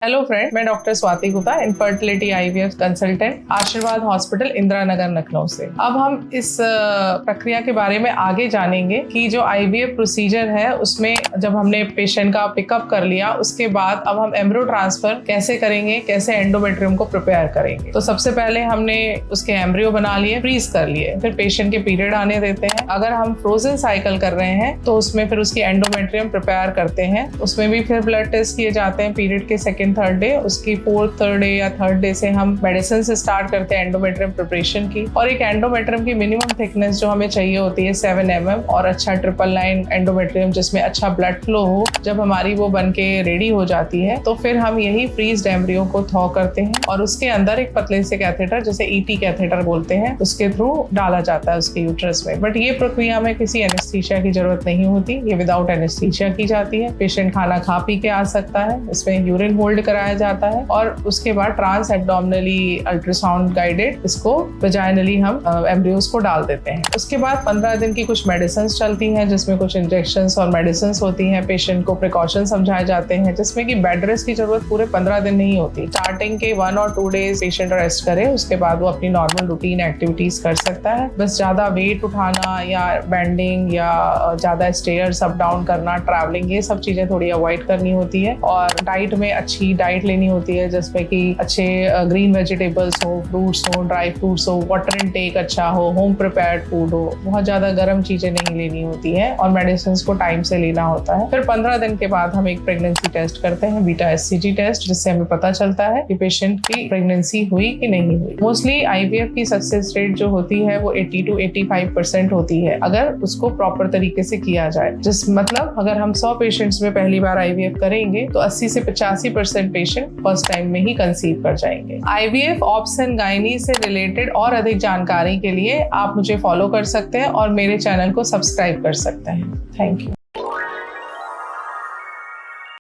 Hello friend, मैं doctor Swati Gupta, infertility IVF consultant, आशीर्वाद hospital Indira Nagar Lucknow से। अब हम इस प्रक्रिया के बारे में आगे जानेंगे कि जो आईवीएफ प्रोसीजर है उसमें जब हमने पेशेंट का पिकअप कर लिया उसके बाद अब हम एम्ब्रियो ट्रांसफर कैसे करेंगे, कैसे एंडोमेट्रियम को प्रिपेयर करेंगे। तो सबसे पहले हमने उसके एम्ब्रियो बना लिए, फ्रीज कर लिए, फिर पेशेंट के पीरियड आने देते हैं। अगर हम फ्रोजन साइकिल कर रहे हैं तो उसमें फिर उसकी एंडोमेट्रियम प्रिपेयर करते हैं। उसमें भी फिर ब्लड टेस्ट किए जाते हैं पीरियड के सेकेंड थर्ड डे, उसकी फोर्थ डे या थर्ड डे से हम मेडिसिन से स्टार्ट करते हैं एंडोमेट्रियम प्रिपरेशन की। और एक एंडोमेट्रियम की मिनिमम थिकनेस जो हमें चाहिए होती है 7 mm और अच्छा 999 एंडोमेट्रियम जिसमें अच्छा ब्लड फ्लो हो। जब हमारी वो बन के रेडी हो जाती है तो फिर हम यही फ्रीज्ड एम्ब्रियो को थॉ करते हैं और उसके अंदर एक पतले से कैथेटर, जिसे ईटी कैथेटर बोलते हैं, उसके थ्रू डाला जाता है उसके यूट्रस में। बट ये प्रक्रिया में किसी एनेस्थीसिया की जरूरत नहीं होती, ये विदाउट एनेस्थीसिया की जाती है। पेशेंट खाना खा पी के आ सकता है, इसमें यूरिन होल्ड कराया जाता है और उसके बाद ट्रांस एब्डोमिनली अल्ट्रासाउंड गाइडेड इसको वजाइनली हम एम्ब्रियोज को डाल देते हैं। उसके बाद 15 दिन की कुछ मेडिसिन चलती हैं जिसमें कुछ इंजेक्शंस और मेडिसिन होती हैं। पेशेंट को प्रिकॉशन समझाए जाते हैं जिसमें कि बेड रेस्ट की जरूरत पूरे 15 दिन नहीं होती। स्टार्टिंग के 1 और 2 डेज पेशेंट रेस्ट करे, उसके बाद वो अपनी नॉर्मल रूटीन एक्टिविटीज कर सकता है। बस ज्यादा वेट उठाना या बेंडिंग या ज्यादा स्टेयर्स अप डाउन करना, ट्रैवलिंग, ये सब चीजें थोड़ी अवॉइड करनी होती है। और डाइट में अच्छी डाइट लेनी होती है जिसमें कि अच्छे ग्रीन वेजिटेबल्स हो, फ्रूट्स हो, ड्राई फ्रूट्स हो, वाटर इनटेक अच्छा हो, होम प्रिपेयर्ड फूड हो, बहुत ज्यादा गर्म चीजें नहीं लेनी होती है और मेडिसिन को टाइम से लेना होता है। फिर 15 दिन के बाद हम एक प्रेगनेंसी टेस्ट करते हैं, बीटा एससीजी टेस्ट, जिससे हमें पता चलता है कि पेशेंट की प्रेगनेंसी हुई कि नहीं हुई। मोस्टली आईवीएफ की सक्सेस रेट जो होती है वो 80 to 85% होती है अगर उसको प्रॉपर तरीके से किया जाए। जिस मतलब अगर हम 100 पेशेंट्स में पहली बार आईवीएफ करेंगे तो 80 से 85% पेशेंट फर्स्ट टाइम में ही कंसीव कर जाएंगे। आईवीएफ ऑप्स एंड गायनी से रिलेटेड और अधिक जानकारी के लिए आप मुझे फॉलो कर सकते हैं और मेरे चैनल को सब्सक्राइब कर सकते हैं। Thank you.